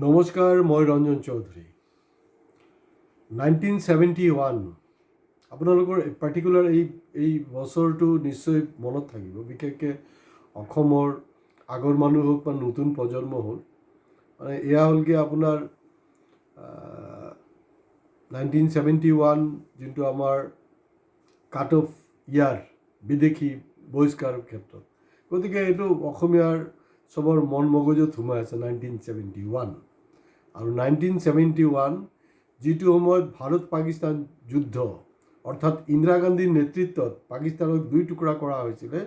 নমস্কাৰ, মই ৰঞ্জন চৌধুৰী। 1971 আপোনালোকৰ পাৰ্টিকুলাৰ এই বছৰটো নিশ্চয় মনত থাকিব, বিশেষকৈ অসমৰ আগৰ মানুহ হওক বা নতুন প্ৰজন্ম হ'ল। মানে এয়া হ'লগৈ আপোনাৰ 1971 যোনটো আমাৰ কাট অফ ইয়াৰ বিদেশী বহিষ্কাৰৰ ক্ষেত্ৰত। গতিকে এইটো অসমীয়াৰ চবৰ মন মগজুত সোমাই আছে 1971। আৰু 1971 যিটো সময়ত ভাৰত পাকিস্তান যুদ্ধ, অৰ্থাৎ ইন্দিৰা গান্ধীৰ নেতৃত্বত পাকিস্তানক দুই টুকুৰা কৰা হৈছিলে,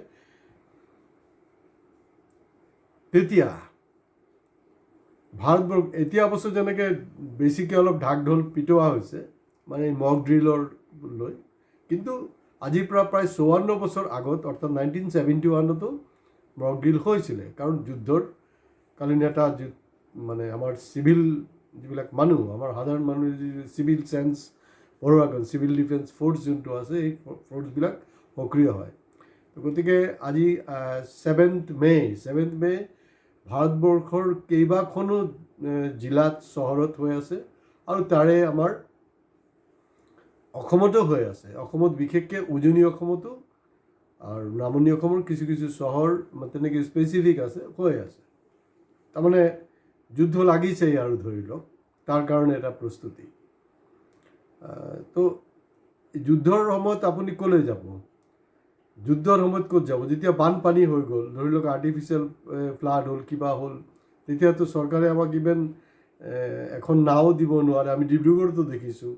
তেতিয়া ভাৰতবৰ্ষ এতিয়া অৱশ্যে যেনেকৈ বেছিকৈ অলপ ঢাক ঢোল পিটোৱা হৈছে, মানে মক ড্ৰিলৰ লৈ, কিন্তু আজিৰ পৰা প্ৰায় 54 বছৰ আগত অৰ্থাৎ 1971তো মক ড্ৰিল হৈছিলে। কাৰণ যুদ্ধৰ কালীন এটা মানে আমাৰ চিভিল যিবিলাক মানুহ, আমাৰ সাধাৰণ মানুহ যি চিভিল চেঞ্চ পঢ়োৱাকৈ চিভিল ডিফেন্স ফ'ৰ্চ যোনটো আছে, এই ফ'ৰ্চবিলাক সক্ৰিয় হয়। গতিকে আজি 7 মে ভাৰতবৰ্ষৰ কেইবাখনো জিলাত চহৰত হৈ আছে, আৰু তাৰে আমাৰ অসমতো হৈ আছে। অসমত বিশেষকৈ উজনি অসমতো আৰু নামনি অসমৰ কিছু কিছু চহৰ তেনেকৈ স্পেচিফিক আছে, হৈ আছে। তাৰমানে যুদ্ধ লাগিছেই আৰু ধৰি লওক, তাৰ কাৰণে এটা প্ৰস্তুতি। তো যুদ্ধৰ সময়ত আপুনি ক'লৈ যাব? যুদ্ধৰ সময়ত ক'ত যাব? যেতিয়া বানপানী হৈ গ'ল, ধৰি লওক আৰ্টিফিচিয়েল ফ্লাড হ'ল, কিবা হ'ল, তেতিয়াতো চৰকাৰে আমাক ইভেন এখন নাও দিব নোৱাৰে। আমি ডিব্ৰুগড়তো দেখিছোঁ,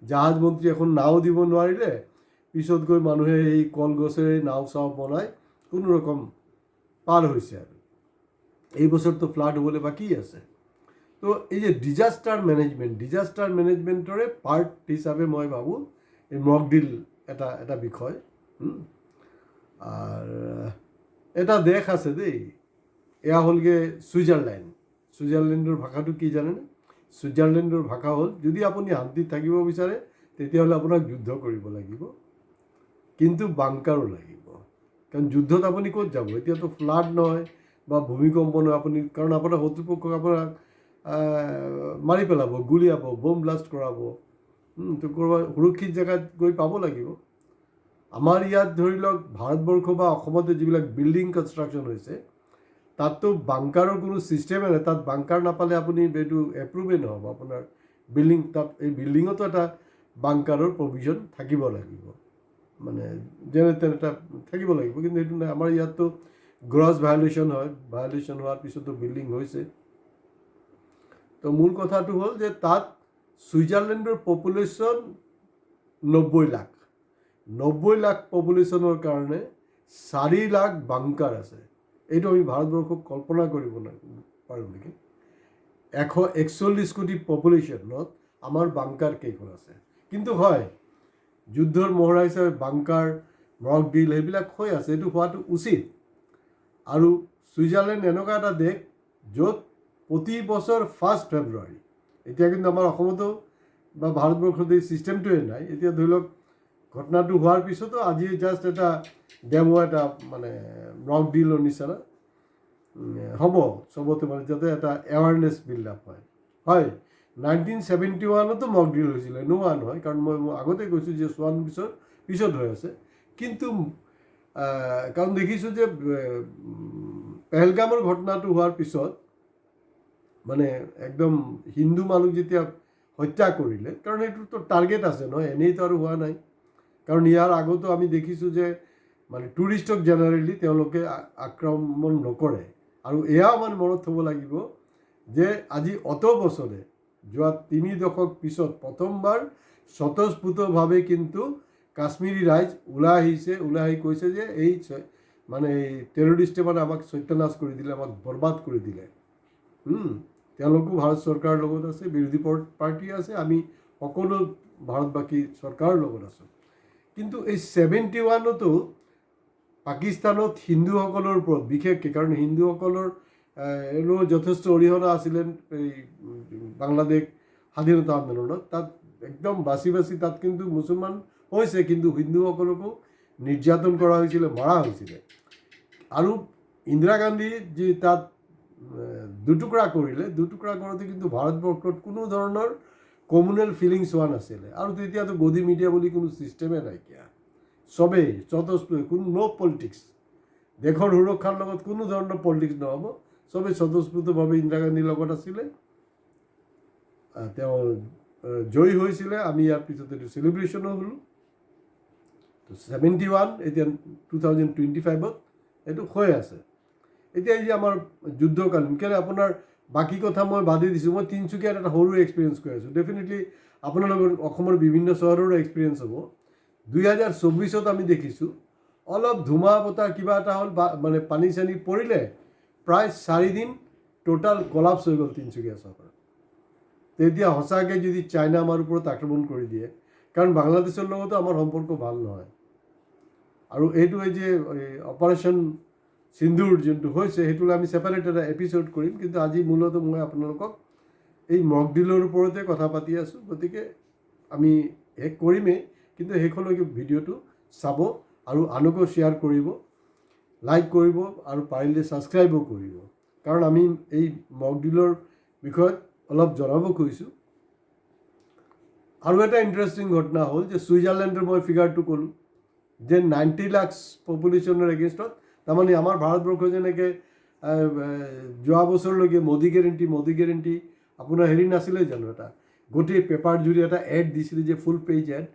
জাহাজ মন্ত্ৰী এখন নাও দিব নোৱাৰিলে, পিছত গৈ মানুহে এই কলগছেৰে নাও চাও বনাই কোনো ৰকম পাৰ হৈছে। আৰু এই বছৰতো ফ্লাড হ'বলৈ বাকী আছে। তো এই যে ডিজাষ্টাৰ মেনেজমেণ্টৰে পাৰ্ট হিচাপে মই ভাবোঁ এই মক ড্ৰিল এটা বিষয়। আৰ এটা দেশ আছে দেই, এয়া হ'লগৈ ছুইজাৰলেণ্ডৰ ভাষাটো কি জানেনে? ছুইজাৰলেণ্ডৰ ভাষা হ'ল, যদি আপুনি শান্তিত থাকিব বিচাৰে তেতিয়াহ'লে আপোনাক যুদ্ধ কৰিব লাগিব, কিন্তু বাংকাৰো লাগিব। কাৰণ যুদ্ধত আপুনি ক'ত যাব? এতিয়াতো ফ্লাড নহয় বা ভূমিকম্প নহয়, আপুনি কাৰণ আপোনাৰ শত্ৰুপক্ষক আপোনাক মাৰি পেলাব, গুলিয়াব, বম ব্লাষ্ট কৰাব। তো ক'ৰবাত সুৰক্ষিত জেগাত গৈ পাব লাগিব। আমাৰ ইয়াত ধৰি লওক ভাৰতবৰ্ষ বা অসমতে যিবিলাক বিল্ডিং কনষ্ট্ৰাকশ্যন হৈছে, তাততো বাংকাৰৰ কোনো ছিষ্টেমে নাই। তাত বাংকাৰ নাপালে আপুনি এইটো এপ্ৰুভেই নহ'ব আপোনাৰ বিল্ডিং। তাত এই বিল্ডিঙতো এটা বাংকাৰৰ প্ৰভিজন থাকিব লাগিব, মানে যেনে তেনে এটা থাকিব লাগিব, কিন্তু সেইটো নাই। আমাৰ ইয়াততো গ্ৰছ ভায়লেশ্যন হয়, ভায়লেশ্যন হোৱাৰ পিছতো বিল্ডিং হৈছে। তো মূল কথাটো হ'ল যে তাত ছুইজাৰলেণ্ডৰ পপুলেশ্যন 90 লাখ। 90 লাখ পপুলেশ্যনৰ কাৰণে 4 লাখ বাংকাৰ আছে। এইটো আমি ভাৰতবৰ্ষক কল্পনা কৰিব পাৰোঁ নেকি? 141 কোটি পপুলেশ্যনত আমাৰ বাংকাৰ কেইখন আছে? কিন্তু হয়, যুদ্ধৰ মহৰা হিচাপে বাংকাৰ, মক ড্ৰিল সেইবিলাক হৈ আছে, এইটো হোৱাটো উচিত। আৰু ছুইজাৰলেণ্ড এনেকুৱা এটা দেশ য'ত প্ৰতি বছৰ 1 ফেব্ৰুৱাৰী, এতিয়া কিন্তু আমাৰ অসমতো বা ভাৰতবৰ্ষত এই ছিষ্টেমটোৱে নাই। এতিয়া ধৰি লওক ঘটনাটো হোৱাৰ পিছতো আজি জাষ্ট এটা ডেমো, এটা মানে মক ড্ৰিলৰ নিচিনা হ'ব চবতে, মানে যাতে এটা এৱাৰনেছ বিল্ড আপ হয়। হয়, 1971তো মক ড্ৰিল হৈছিলে, নোহোৱা নহয়, কাৰণ মই আগতে কৈছোঁ যে 54 বছৰ পিছত হৈ আছে। কিন্তু কাৰণ দেখিছোঁ যে পেহেলগামৰ ঘটনাটো হোৱাৰ পিছত মানে একদম হিন্দু মানুহ যেতিয়া হত্যা কৰিলে, কাৰণ এইটোতো টাৰ্গেট আছে নহয়, এনেইতো আৰু হোৱা নাই। কাৰণ ইয়াৰ আগতো আমি দেখিছোঁ যে মানে টুৰিষ্টক জেনেৰেলি তেওঁলোকে আক্ৰমণ নকৰে। আৰু এয়াও মানে মনত থ'ব লাগিব যে আজি অত বছৰে, যোৱা 3 দশক পিছত প্ৰথমবাৰ স্বতঃস্ফূৰ্তভাৱে কিন্তু কাশ্মীৰী ৰাইজ ওলাই আহিছে, ওলাই আহি কৈছে যে এই মানে এই টেৰৰিষ্টে মানে আমাক সত্যানাশ কৰি দিলে, আমাক বৰবাদ কৰি দিলে। তেওঁলোকো ভাৰত চৰকাৰৰ লগত আছে, বিৰোধী পাৰ্টি আছে, আমি সকলো ভাৰতবাসী চৰকাৰৰ লগত আছোঁ। কিন্তু এই 71তো পাকিস্তানত হিন্দুসকলৰ ওপৰত বিশেষকৈ, কাৰণ হিন্দুসকলৰ যথেষ্ট অৰিহণা আছিলে এই বাংলাদেশ স্বাধীনতা আন্দোলনত। তাত একদম বাছি তাত কিন্তু মুছলমান হৈছে, কিন্তু হিন্দুসকলকো নিৰ্যাতন কৰা হৈছিলে, মৰা হৈছিলে। আৰু ইন্দিৰা গান্ধী যি তাত দুটুকুৰা কৰিলে, দুটুকুৰা কৰোঁতে কিন্তু ভাৰতবৰ্ষত কোনো ধৰণৰ কমিউনেল ফিলিংছ হোৱা নাছিলে। আৰু তেতিয়াতো গদি মিডিয়া বুলি কোনো ছিষ্টেমে নাইকিয়া, চবেই স্বতঃস্ফূৰ্ত, কোনো ন' পলিটিক্স, দেশৰ সুৰক্ষাৰ লগত কোনো ধৰণৰ পলিটিক্স নহ'ব, চবেই স্বতঃস্ফূৰ্তভাৱে ইন্দিৰা গান্ধীৰ লগত আছিলে। তেওঁ জয়ী হৈছিলে, আমি ইয়াৰ পিছত এইটো চেলিব্ৰেশ্যনো হ'লোঁ। তো 71, এতিয়া 2025 এইটো হৈ আছে। এতিয়া এই যে আমাৰ যুদ্ধকালীন, কেলৈ আপোনাৰ বাকী কথা মই বাদে দিছোঁ, মই তিনিচুকীয়াত এটা সৰু এক্সপিৰিয়েঞ্চ কৈ আছোঁ। ডেফিনেটলি আপোনালোকৰ অসমৰ বিভিন্ন চহৰৰো এক্সপিৰিয়েঞ্চ হ'ব। 2024 আমি দেখিছোঁ অলপ ধুমা বতাহ কিবা এটা হ'ল, মানে পানী চানী পৰিলে, প্ৰায় 4 দিন টোটাল কলাপছ হৈ গ'ল তিনিচুকীয়া চহৰ। তেতিয়া সঁচাকৈ যদি চাইনা আমাৰ ওপৰত আক্ৰমণ কৰি দিয়ে, কাৰণ বাংলাদেশৰ লগতো আমাৰ সম্পৰ্ক ভাল নহয়। আৰু এইটো এই যে অপাৰেশ্যন সিন্ধুৰ যোনটো হৈছে, সেইটোলৈ আমি ছেপাৰেট এটা এপিছ'ড কৰিম, কিন্তু আজি মূলতঃ মই আপোনালোকক এই মক ড্ৰিলৰ ওপৰতে কথা পাতি আছোঁ। গতিকে আমি শেষ কৰিমেই, কিন্তু শেষলৈকে ভিডিঅ'টো চাব আৰু আনকো শ্বেয়াৰ কৰিব, লাইক কৰিব আৰু পাৰিলে ছাবস্ক্ৰাইবো কৰিব, কাৰণ আমি এই মক ড্ৰিলৰ বিষয়ত অলপ জনাব খুজিছোঁ। আৰু এটা ইণ্টাৰেষ্টিং ঘটনা হ'ল যে ছুইজাৰলেণ্ডৰ মই ফিগাৰটো ক'লোঁ যে 90 লাখ পপুলেশ্যনৰ এগেইনষ্টত, তাৰমানে আমাৰ ভাৰতবৰ্ষ যেনেকৈ যোৱা বছৰলৈকে মোদী গেৰেণ্টি আপোনাৰ হেৰি নাছিলে জানো, এটা গোটেই পেপাৰ জুৰি এটা এড দিছিলে যে ফুল পেজ এড,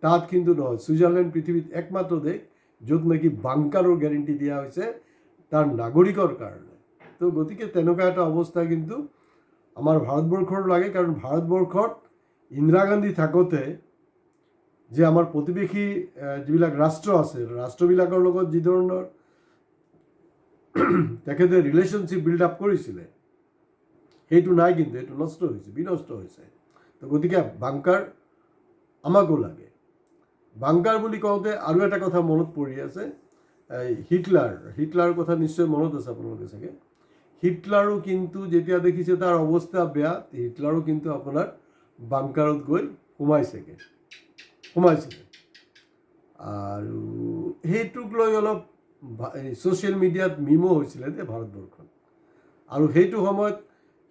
তাত কিন্তু নহয়। ছুইজাৰলেণ্ড পৃথিৱীত একমাত্ৰ দেশ য'ত নেকি বাংকাৰৰ গেৰেণ্টি দিয়া হৈছে তাৰ নাগৰিকৰ কাৰণে। তো গতিকে তেনেকুৱা এটা অৱস্থা কিন্তু আমাৰ ভাৰতবৰ্ষৰ লাগে, কাৰণ ভাৰতবৰ্ষত ইন্দিৰা গান্ধী থাকোঁতে যে আমাৰ প্ৰতিবেশী যিবিলাক ৰাষ্ট্ৰ আছে, ৰাষ্ট্ৰবিলাকৰ লগত যি ধৰণৰ তেখেতে ৰিলেশ্যনশ্বিপ বিল্ড আপ কৰিছিলে, সেইটো নাই, কিন্তু এইটো নষ্ট হৈছে, বিনষ্ট হৈছে। তো গতিকে বাংকাৰ আমাকো লাগে। বাংকাৰ বুলি কওঁতে আৰু এটা কথা মনত পৰি আছে, হিটলাৰ কথা নিশ্চয় মনত আছে আপোনালোকে চাগে। হিটলাৰো কিন্তু যেতিয়া দেখিছে তাৰ অৱস্থা বেয়া, হিটলাৰো কিন্তু আপোনাৰ বাংকাৰত গৈ সোমাইছিলে। আৰু সেইটোক লৈ অলপ ছ'চিয়েল মিডিয়াত মিমো হৈছিলে যে ভাৰতবৰ্ষত। আৰু সেইটো সময়ত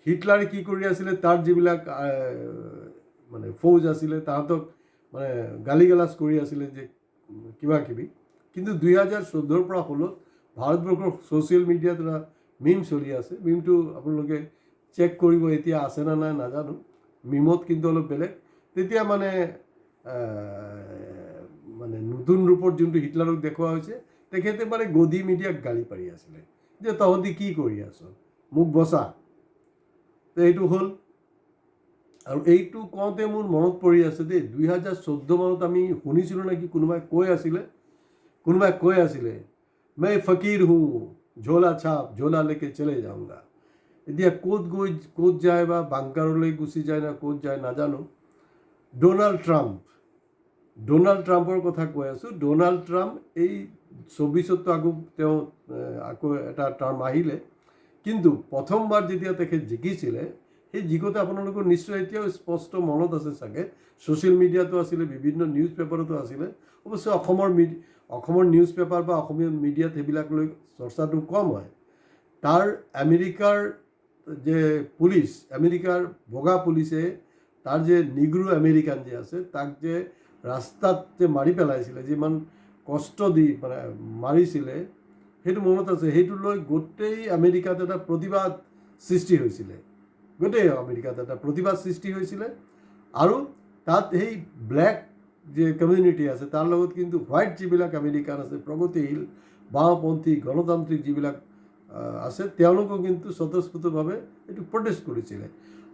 হিটলাৰে কি কৰি আছিলে, তাৰ যিবিলাক মানে ফৌজ আছিলে তাহাঁতক মানে গালি গালাজ কৰি আছিলে যে কিবা কিবি। কিন্তু 2014 পৰা হ'লত ভাৰতবৰ্ষৰ ছ'চিয়েল মিডিয়াত এটা মিম চলি আছে। মিমটো আপোনালোকে চেক কৰিব, এতিয়া আছে নে নাই নাজানো। মিমত কিন্তু অলপ বেলেগ। তেতিয়া মানে নতুন ৰূপত যোনটো হিটলাৰক দেখুওৱা হৈছে, তেখেতে মানে গদি মিডিয়াক গালি পাৰি আছিলে যে তহঁতি কি কৰি আছ, মোক বচা। তো এইটো হ'ল। আৰু এইটো কওঁতে মোৰ মনত পৰি আছে দেই, 2014 মানত আমি শুনিছিলোঁ নেকি, কোনোবাই কৈ আছিলে मैं फकीर हूँ, झोला छाप, झोला लेके चले जाऊंगा। এতিয়া ক'ত যায় বা বাংকাৰলৈ গুচি যায় না ক'ত যায় নাজানো। ডোনাল্ড ট্ৰাম্পৰ কথা কৈ আছোঁ। ডোনাল্ড ট্ৰাম্প এই 24তো আকৌ এটা টাৰ্ম আহিলে, কিন্তু প্ৰথমবাৰ যেতিয়া তেখেত জিকিছিলে, সেই জিকোতে আপোনালোকৰ নিশ্চয় এতিয়াও স্পষ্ট মনত আছে চাগে, ছ'চিয়েল মিডিয়াতো আছিলে, বিভিন্ন নিউজ পেপাৰতো আছিলে। অৱশ্যে অসমৰ নিউজ পেপাৰ বা অসমীয়া মিডিয়াত সেইবিলাক লৈ চৰ্চাটো কম হয়। তাৰ আমেৰিকাৰ যে আমেৰিকাৰ বগা পুলিচে তাৰ যে নিগ্ৰো আমেৰিকান যে আছে, তাক যে ৰাস্তাত যে মাৰি পেলাইছিলে, যিমান কষ্ট দি মানে মাৰিছিলে, সেইটো মনত আছে। সেইটো লৈ গোটেই আমেৰিকাত এটা প্ৰতিবাদ সৃষ্টি হৈছিলে। আৰু তাত সেই ব্লেক যে কমিউনিটি আছে, তাৰ লগত কিন্তু হোৱাইট যিবিলাক আমেৰিকান আছে, প্ৰগতিশীল বাওঁপন্থী গণতান্ত্ৰিক যিবিলাক আছে, তেওঁলোকেও কিন্তু স্বতঃস্ফূৰ্তভাৱে এইটো প্ৰটেষ্ট কৰিছিলে।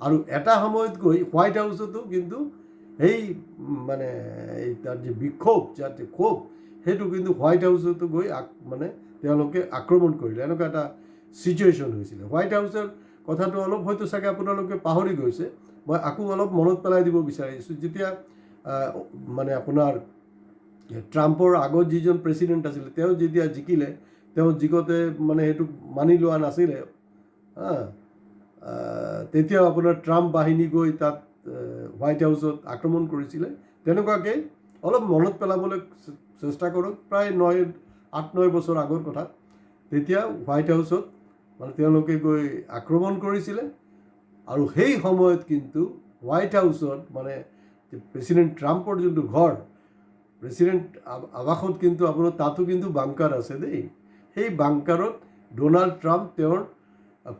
আৰু এটা সময়ত গৈ হোৱাইট হাউচতো কিন্তু সেই মানে তাৰ যে বিক্ষোভ, যাতে ক্ষোভ, সেইটো কিন্তু হোৱাইট হাউচতো গৈ মানে তেওঁলোকে আক্ৰমণ কৰিলে। এনেকুৱা এটা ছিটুৱেশ্যন হৈছিলে। হোৱাইট হাউচৰ কথাটো অলপ হয়তো চাগে আপোনালোকে পাহৰি গৈছে। মই আকৌ অলপ মনত পেলাই দিব বিচাৰিছোঁ। যেতিয়া মানে আপোনাৰ ট্ৰাম্পৰ আগত যিজন প্ৰেচিডেণ্ট আছিলে, তেওঁ যেতিয়া জিকিলে, তেওঁ জিকোতে মানে সেইটো মানি লোৱা নাছিলে। তেতিয়াও আপোনাৰ ট্ৰাম্প বাহিনী গৈ তাত হোৱাইট হাউচত আক্ৰমণ কৰিছিলে। তেনেকুৱাকৈ অলপ মনত পেলাবলৈ চেষ্টা কৰক, প্ৰায় 8-9 বছৰ আগৰ কথা। তেতিয়া হোৱাইট হাউচত মানে তেওঁলোকে গৈ আক্ৰমণ কৰিছিলে আৰু সেই সময়ত কিন্তু হোৱাইট হাউচত মানে প্ৰেচিডেণ্ট ট্ৰাম্পৰ যোনটো ঘৰ প্ৰেচিডেণ্ট আৱাসত কিন্তু আপোনাৰ তাতো কিন্তু বাংকাৰ আছে দেই। সেই বাংকাৰত ডোনাল্ড ট্ৰাম্প তেওঁৰ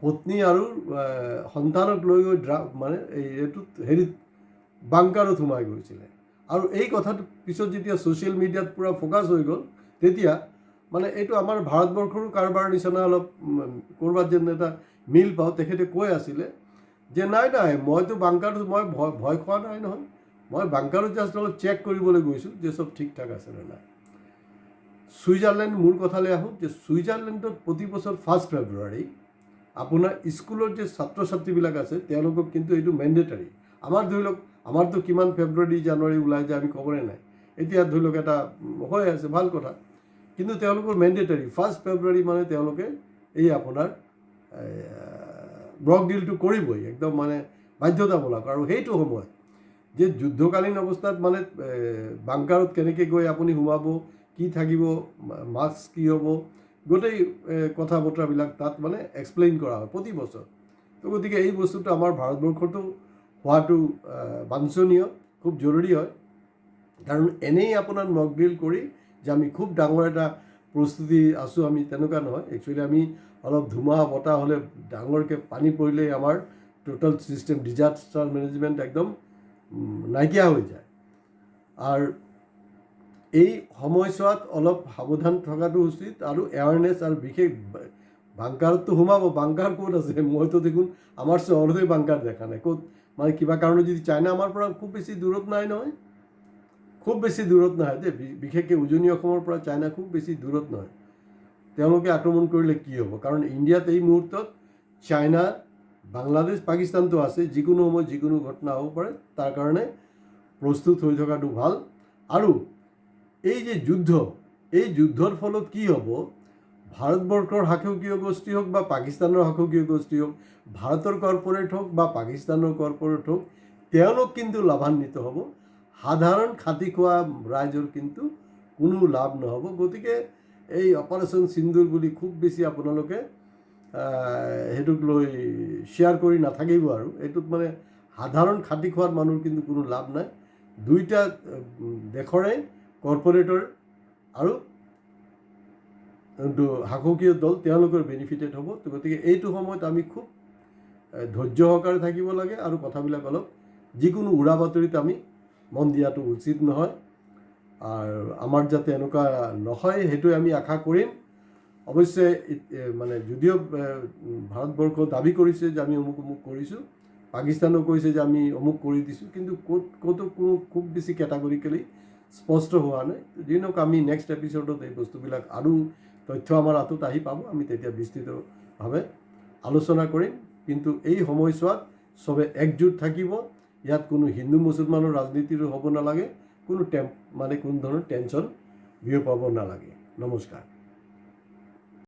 পত্নী আৰু সন্তানক লৈ গৈ মানে এইটোত হেৰিত বাংকাৰত সোমাই গৈছিলে। আৰু এই কথাটো পিছত যেতিয়া ছ'চিয়েল মিডিয়াত পূৰা ফ'কাছ হৈ গ'ল তেতিয়া মানে এইটো আমাৰ ভাৰতবৰ্ষৰো কাৰোবাৰ নিচিনা অলপ ক'ৰবাত যেন এটা মিল পাওঁ। তেখেতে কৈ আছিলে যে নাই মইতো বাংকাৰত মই ভয় খোৱা নাই নহয়, মই বাংকাৰত জাষ্ট অলপ চেক কৰিবলৈ গৈছোঁ যে চব ঠিক ঠাক আছে নে নাই। ছুইজাৰলেণ্ড মূল কথালৈ আহোঁ যে ছুইজাৰলেণ্ডত প্ৰতি বছৰ 1 ফেব্ৰুৱাৰী আপোনাৰ স্কুলৰ যে ছাত্ৰ ছাত্ৰীবিলাক আছে তেওঁলোকক কিন্তু এইটো মেণ্ডেটাৰী। আমাৰ ধৰি লওক আমাৰতো কিমান ফেব্ৰুৱাৰী জানুৱাৰী ওলাই যায় আমি ক'বৰে নাই। এতিয়া ধৰি লওক এটা হৈ আছে ভাল কথা, কিন্তু তেওঁলোকৰ মেণ্ডেটাৰী 1 ফেব্ৰুৱাৰী মানে তেওঁলোকে এই আপোনাৰ ব্ৰক ডিলটো কৰিবই, একদম মানে বাধ্যতামূলক। আৰু সেইটো সময়ত যে যুদ্ধকালীন অৱস্থাত মানে বাংকাৰত কেনেকৈ গৈ আপুনি সোমাব, কি থাকিব, মাস্ক কি হ'ব, গোটেই কথা বতৰাবিলাক তাত মানে এক্সপ্লেইন কৰা হয় প্ৰতি বছৰ। তো গতিকে এই বস্তুটো আমাৰ ভাৰতবৰ্ষতো হোৱাটো বাঞ্ছনীয়, খুব জৰুৰী হয়। কাৰণ এনেই আপোনাৰ মক ড্ৰিল কৰি যে আমি খুব ডাঙৰ এটা প্ৰস্তুতি আছোঁ আমি তেনেকুৱা নহয়। একচুৱেলি আমি অলপ ধুমুহা বতাহ হ'লে ডাঙৰকৈ পানী পৰিলেই আমাৰ টোটেল ছিষ্টেম ডিজাষ্টাৰ মেনেজমেণ্ট একদম নাইকিয়া হৈ যায়। আৰু এই সময়ছোৱাত অলপ সাৱধান থকাটো উচিত আৰু এৱাৰনেছ, আৰু বিশেষ বাংকাৰততো সোমাব, বাংকাৰ ক'ত আছে, মইতো দেখোন আমাৰ চহৰতে বাংকাৰ দেখা নাই। ক'ত মানে কিবা কাৰণত যদি চাইনা আমাৰ পৰা খুব বেছি দূৰত নাই নহয়, খুব বেছি দূৰত নহয় দেই, বিশেষকৈ উজনি অসমৰ পৰা চাইনা খুব বেছি দূৰত নহয়। তেওঁলোকে আক্ৰমণ কৰিলে কি হ'ব, কাৰণ ইণ্ডিয়াত এই মুহূৰ্তত চাইনা, বাংলাদেশ, পাকিস্তানটো আছে, যিকোনো সময়ত যিকোনো ঘটনা হ'ব পাৰে। তাৰ কাৰণে প্ৰস্তুত হৈ থকাটো ভাল। আৰু এই যে যুদ্ধ, এই যুদ্ধৰ ফলত কি হ'ব, ভাৰতবৰ্ষৰ শাসকীয় গোষ্ঠী হওক বা পাকিস্তানৰ শাসকীয় গোষ্ঠী হওক, ভাৰতৰ কৰ্পৰেট হওক বা পাকিস্তানৰ কৰ্পৰেট হওক, তেওঁলোক কিন্তু লাভান্বিত হ'ব। সাধাৰণ খাতি খোৱা ৰাইজৰ কিন্তু কোনো লাভ নহ'ব। গতিকে এই অপাৰেশ্যন সিন্দুৰ বুলি খুব বেছি আপোনালোকে সেইটোক লৈ শ্বেয়াৰ কৰি নাথাকিব। আৰু এইটোত মানে সাধাৰণ খাতি খোৱাৰ মানুহৰ কিন্তু কোনো লাভ নাই। দুইটা দেশৰে কৰ্পৰেটৰ আৰু শাসকীয় দল তেওঁলোকৰ বেনিফিটেড হ'ব। তো গতিকে এইটো সময়ত আমি খুব ধৈৰ্য সহকাৰে থাকিব লাগে আৰু কথাবিলাক অলপ যিকোনো উৰা বাতৰিত আমি মন দিয়াটো উচিত নহয়। আৰু আমাৰ যাতে এনেকুৱা নহয় সেইটোৱে আমি আশা কৰিম। অৱশ্যে মানে যদিও ভাৰতবৰ্ষ দাবী কৰিছে যে আমি অমুক কৰিছোঁ, পাকিস্তানেও কৈছে যে আমি অমুক কৰি দিছোঁ, কিন্তু ক'তো কোনো খুব বেছি কেটাগৰিকেলি স্পষ্ট হোৱা নাই। যি নহওক আমি নেক্সট এপিছডত এই বস্তুবিলাক আৰু তথ্য আমাৰ হাতত আহি পাব, আমি তেতিয়া বিস্তৃতভাৱে আলোচনা কৰিম। কিন্তু এই সময়ছোৱাত চবে একজোট থাকিব। ইয়াত কোনো হিন্দু মুছলমানৰ ৰাজনীতিৰো হ'ব নালাগে, কোনো ধৰণৰ টেনশ্যন বিয়পাব নালাগে। নমস্কাৰ।